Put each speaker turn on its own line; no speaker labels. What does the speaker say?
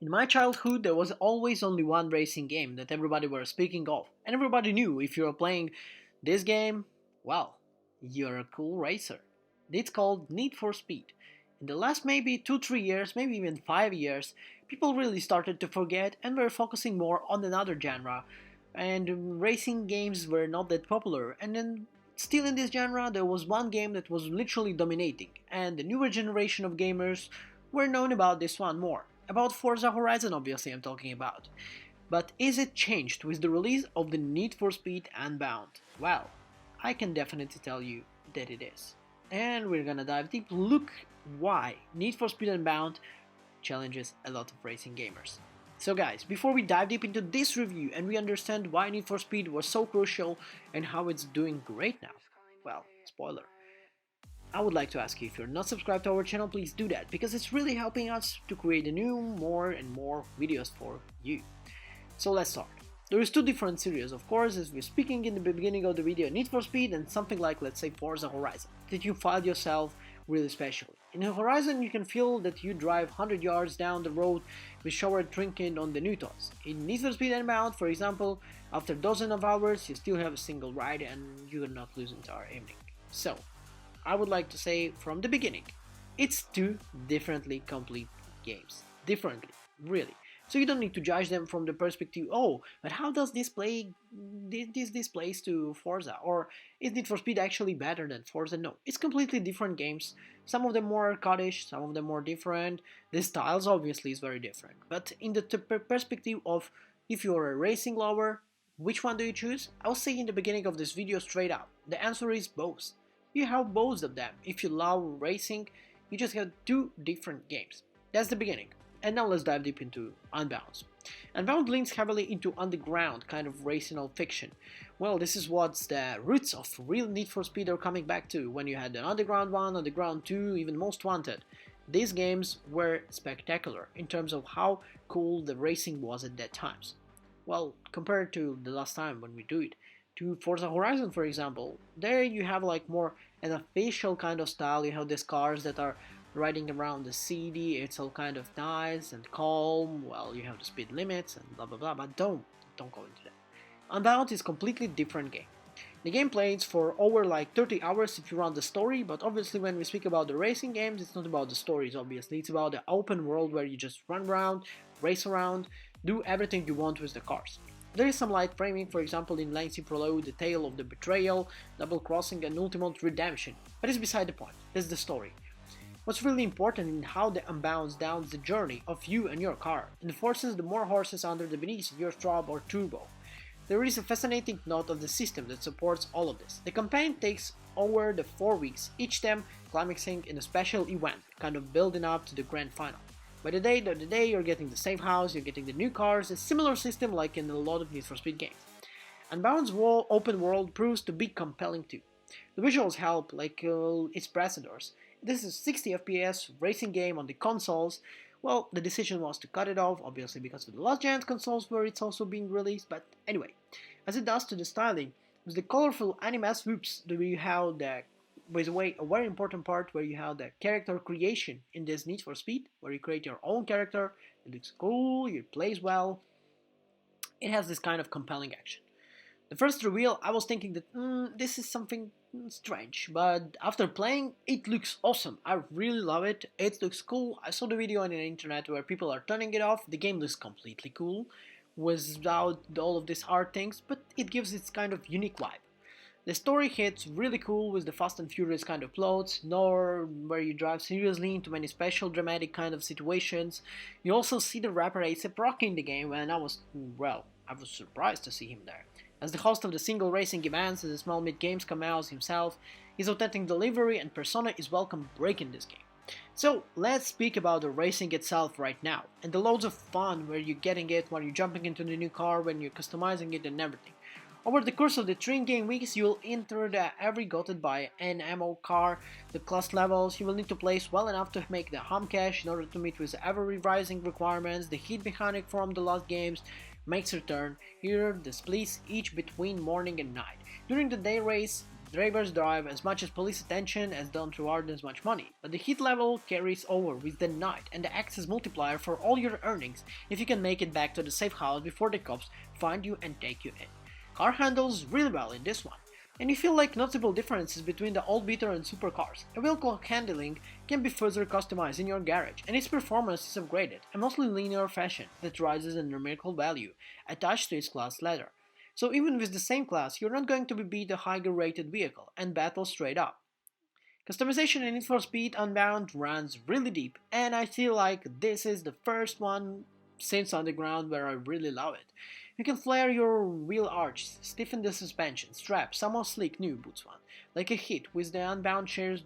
In my childhood, there was always only one racing game that everybody were speaking of, and everybody knew if you were playing this game, well, you're a cool racer. It's called Need for Speed. In the last maybe 2-3 years, maybe even 5 years, people really started to forget and were focusing more on another genre, and racing games were not that popular. And then, still in this genre, there was one game that was literally dominating, and the newer generation of gamers were known about this one more. About Forza Horizon, obviously, I'm talking about. But is it changed with the release of the Need for Speed Unbound? Well, I can definitely tell you that it is. And we're gonna dive deep, look why Need for Speed Unbound challenges a lot of racing gamers. So guys, before we dive deep into this review and we understand why Need for Speed was so crucial and how it's doing great now, well, spoiler, I would like to ask you, if you're not subscribed to our channel, please do that, because it's really helping us to create a new, more and more videos for you. So let's start. There is two different series, of course, as we're speaking in the beginning of the video, Need for Speed and something like, let's say, Forza Horizon, that you find yourself really specially. In Horizon, you can feel that you drive 100 yards down the road with shower trinket on the Newtons. In Need for Speed Unbound, for example, after dozens of hours, you still have a single ride and you're not losing entire evening. So, I would like to say from the beginning, it's two differently complete games. Differently, really. So you don't need to judge them from the perspective, oh, but how does this play this plays to Forza? Or is Need for Speed actually better than Forza? No, it's completely different games. Some of them more arcadish, some of them more different. The styles obviously is very different. But in the perspective of if you're a racing lover, which one do you choose? I'll say in the beginning of this video straight up. The answer is both. You have both of them. If you love racing, you just have two different games. That's the beginning. And now let's dive deep into Unbound. Unbound leans heavily into underground kind of racinal fiction. Well, this is what's the roots of real Need for Speed are coming back to, when you had the Underground 1, Underground 2, even Most Wanted. These games were spectacular in terms of how cool the racing was at that times. Well, compared to the last time when we do it, to Forza Horizon, for example, there you have like more an official kind of style. You have these cars that are riding around the city. It's all kind of nice and calm. Well, you have the speed limits and blah blah blah. But don't go into that. Unbound is completely different game. The game plays for over like 30 hours if you run the story, but obviously when we speak about the racing games, it's not about the stories, obviously. It's about the open world where you just run around, race around, do everything you want with the cars. There is some light framing, for example in Lengthy Prologue, the tale of the betrayal, double crossing and ultimate redemption, but it's beside the point, that's the story. What's really important in how the Unbound down the journey of you and your car, and forces the more horses under the beneath of your strobe or turbo. There is a fascinating note of the system that supports all of this. The campaign takes over the 4 weeks, each time climaxing in a special event, kind of building up to the grand final. By the day of the day, you're getting the safe house, you're getting the new cars, a similar system like in a lot of Need for Speed games. Unbound's open world proves to be compelling too. The visuals help, like its precedents. This is 60 FPS racing game on the consoles. Well, the decision was to cut it off, obviously because of the last gen consoles where it's also being released, but anyway, as it does to the styling, with the colorful anime swoops, you have the, by the way, a very important part where you have the character creation in this Need for Speed, where you create your own character, it looks cool, it plays well, it has this kind of compelling action. The first reveal, I was thinking that this is something strange, but after playing, it looks awesome. I really love it. It looks cool. I saw the video on the internet where people are turning it off. The game looks completely cool without all of these hard things, but it gives its kind of unique vibe. The story hits really cool with the Fast and Furious kind of plots, nor where you drive seriously into many special dramatic kind of situations. You also see the rapper A$AP Rocky in the game, and I was surprised to see him there. As the host of the single racing events and the small mid-games cameos himself, his authentic delivery and persona is welcome breaking this game. So let's speak about the racing itself right now, and the loads of fun where you're getting it, when you're jumping into the new car, when you're customizing it and everything. Over the course of the 3 game weeks, you will enter the every gotten by an ammo car, the class levels, you will need to place well enough to make the home cache in order to meet with ever rising requirements. The heat mechanic from the last games makes return. Here the splits each between morning and night. During the day race, Drivers drive as much as police attention as don't reward as much money, but the hit level carries over with the night and acts as multiplier for all your earnings if you can make it back to the safe house before the cops find you and take you in. Car handles really well in this one, and you feel like noticeable differences between the old beater and supercars. A wheel handling can be further customized in your garage, and its performance is upgraded, a mostly linear fashion that rises in numerical value attached to its class ladder. So even with the same class, you're not going to beat a higher rated vehicle and battle straight up. Customization in Need for Speed Unbound runs really deep, and I feel like this is the first one since Underground where I really love it. You can flare your wheel arches, stiffen the suspension, strap some sleek new boots one, like a hit with the Unbound shares